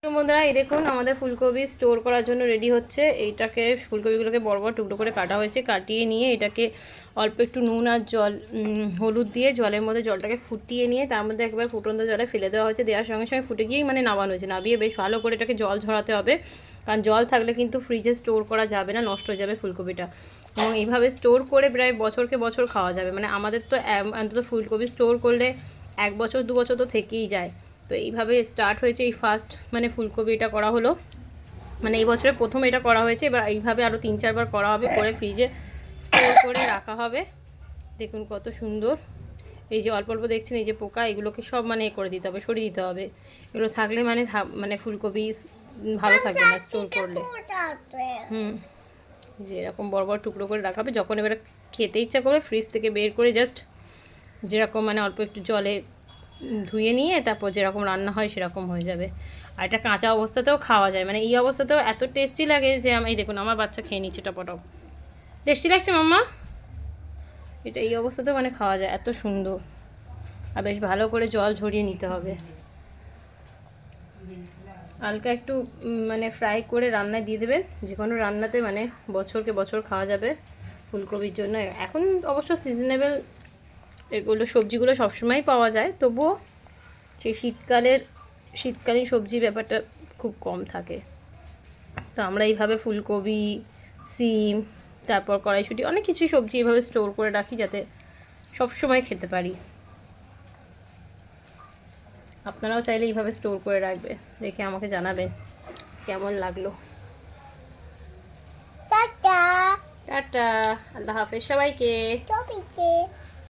তো বন্ধুরা এই দেখুন আমাদের ফুলকপি স্টোর করার জন্য রেডি হচ্ছে। এইটাকে ফুলকপিগুলোকে বড় বড় টুকরো করে কাটা হয়েছে, কাটিয়ে নিয়ে এটাকে অল্প একটু নুন আর জল হলুদ দিয়ে জলের মধ্যে জলটাকে ফুটিয়ে নিয়ে তার মধ্যে একবার ফুটন্ত জলে ফেলে দেওয়া হয়েছে। দেওয়ার সঙ্গে সঙ্গে ফুটে গিয়েই মানে নামানো হয়েছে। নামিয়ে বেশ ভালো করে এটাকে জল ঝরাতে হবে, কারণ জল থাকলে কিন্তু ফ্রিজে স্টোর করা যাবে না, নষ্ট হয়ে যাবে ফুলকপিটা। এবং এইভাবে স্টোর করে প্রায় বছরকে বছর খাওয়া যাবে। মানে আমাদের তো অন্তত ফুলকপি স্টোর করলে 1 বছর 2 বছর তো থেকেই যায়। তো এইভাবে স্টার্ট হয়েছে, এই ফার্স্ট মানে ফুলকপি এটা করা হলো, মানে এই বছরের প্রথম এটা করা হয়েছে। এবার এইভাবে আরও 3-4 বার করা হবে, করে ফ্রিজে স্টোর করে রাখা হবে। দেখুন কত সুন্দর। এই যে অল্প অল্প দেখছেন এই যে পোকা, এগুলোকে সব মানে করে দিতে হবে, সরিয়ে দিতে হবে। এগুলো থাকলে মানে মানে ফুলকপি ভালো থাকবে না স্টোর করলে। যে এরকম বড় বড় টুকরো করে রাখা হবে, যখন এবার খেতে ইচ্ছা করে ফ্রিজ থেকে বের করে জাস্ট যেরকম মানে অল্প একটু জলে ধুয়ে নিয়ে তারপর যেরকম রান্না হয় সেরকম হয়ে যাবে। আর এটা কাঁচা অবস্থাতেও খাওয়া যায়, মানে এই অবস্থাতেও এত টেস্টি লাগে যে আমি দেখুন আমার বাচ্চা খেয়ে নিচ্ছে টপটপ। টেস্টি লাগছে মাম্মা? এটা এই অবস্থাতেও মানে খাওয়া যায়, এত সুন্দর। আর বেশ ভালো করে জল ঝরিয়ে নিতে হবে, হালকা একটু মানে ফ্রাই করে রান্নায় দিয়ে দেবেন। যে কোনো রান্নাতে মানে বছরকে বছর খাওয়া যাবে ফুলকপির জন্য। এখন অবশ্য সিজনেবল এগুলো সবজিগুলো সবসময় পাওয়া যায়, তবুও সেই শীতকালীন সবজি ব্যাপারটা খুব কম থাকে। তো আমরা এইভাবে ফুলকপি, সিম, তারপর কড়াইশুঁটি অনেক কিছুই সবজি এইভাবে স্টোর করে রাখি যাতে সবসময় খেতে পারি। আপনারাও চাইলে এইভাবে স্টোর করে রাখবে, রেখে আমাকে জানাবেন কেমন লাগলো। টাটা, টাটা, আল্লাহ হাফেজ সবাইকে।